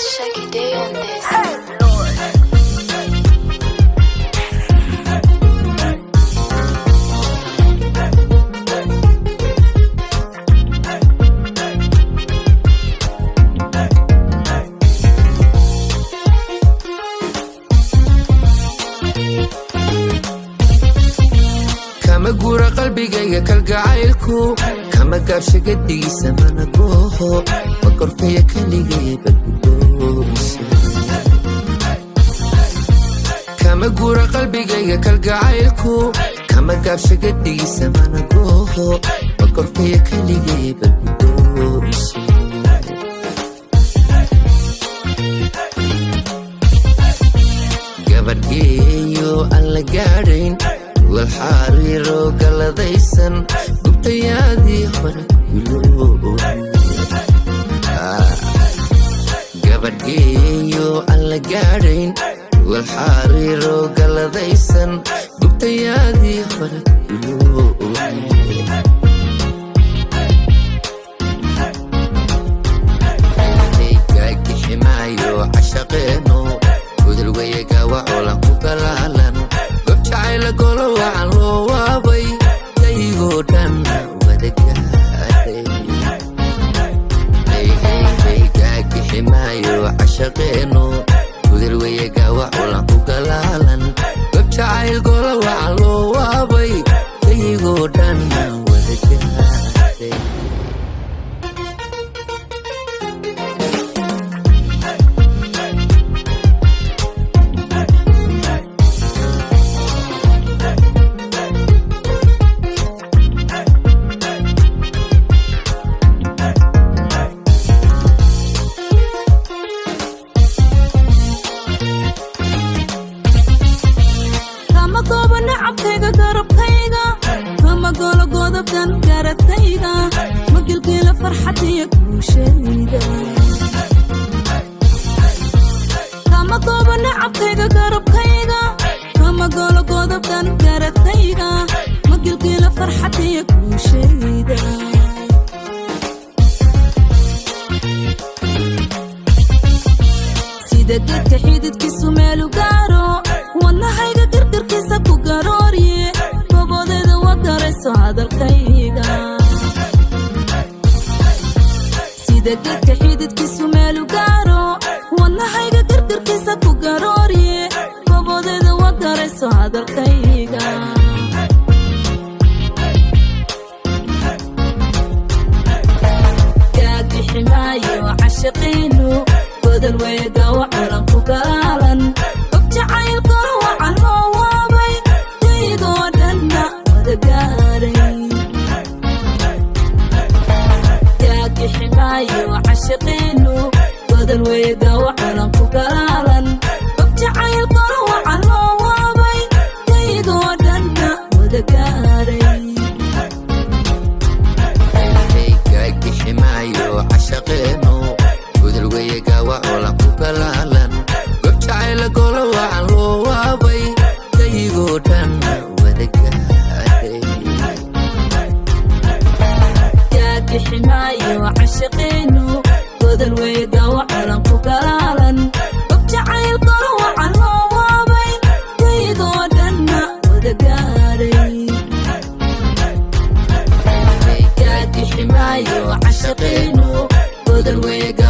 It's Shaggy Day on this. kama guura qalbigayga kalgacaylku kama gaabsha gadigiisa mana gooho ma korkaya kaligay balgudoosa kama guura qalbigayga kalgacaylku kama gaabsha gadigiisa mana gooho ma korkaya kaligay balgudoosa gabadheeyo aan la gaadhayn والحرير قلديسن قبت يادي خرق بلون قبرقيو على قارين والحرير قلديسن قبت يادي خرق بلون هيكاك حمايو عشقينو ودل ويقا وعولا قلالان jacayla golo waxaan loo waabay daygoo dhan wada gaaday gaagixi maayo cashaqeeno gudal weyaga waculan ku galaalan gob jacayl golo waxaan loo waabay daygoo dhan wada gaaday kama golo godobkan garatayda magilgila farxadiya kuushayda kama goobo nacabkayga garabkayga kama golo godobkan garatayda magilgila farxadiya kuushayda sida geedka xididkiisu meelu gaaro wadnahayga girgirkiisa ku garoorye sida geedka xididkiisu meelu gaaro wadnahayga girgirkiisa ku garoorye gobodeeda waa garayso hadalkayga gaagixi maayo cashaqiinu godal weega waculan ku galaalan og jacayl goro wacan loo waabay daygoo dhanna wada gaaray gaagixi maayo cashaqiinu godal weega waculan ku galaalan og jacayl goro wacan loo waabay daygoo dhanna wada gaaray gaagixi maayo cashaqeeno gudal weyaga waculan ku galaalan gob jacayla golo wacan loo waabay daygoo dhan wada gaaday gaagixi maayo cashaqiinu godal weega waculan ku galaalan og jacayl golo wacan loo waabay daygoo dhanna wada gaaray gaagixi maayo cashaqiinu godal weyaga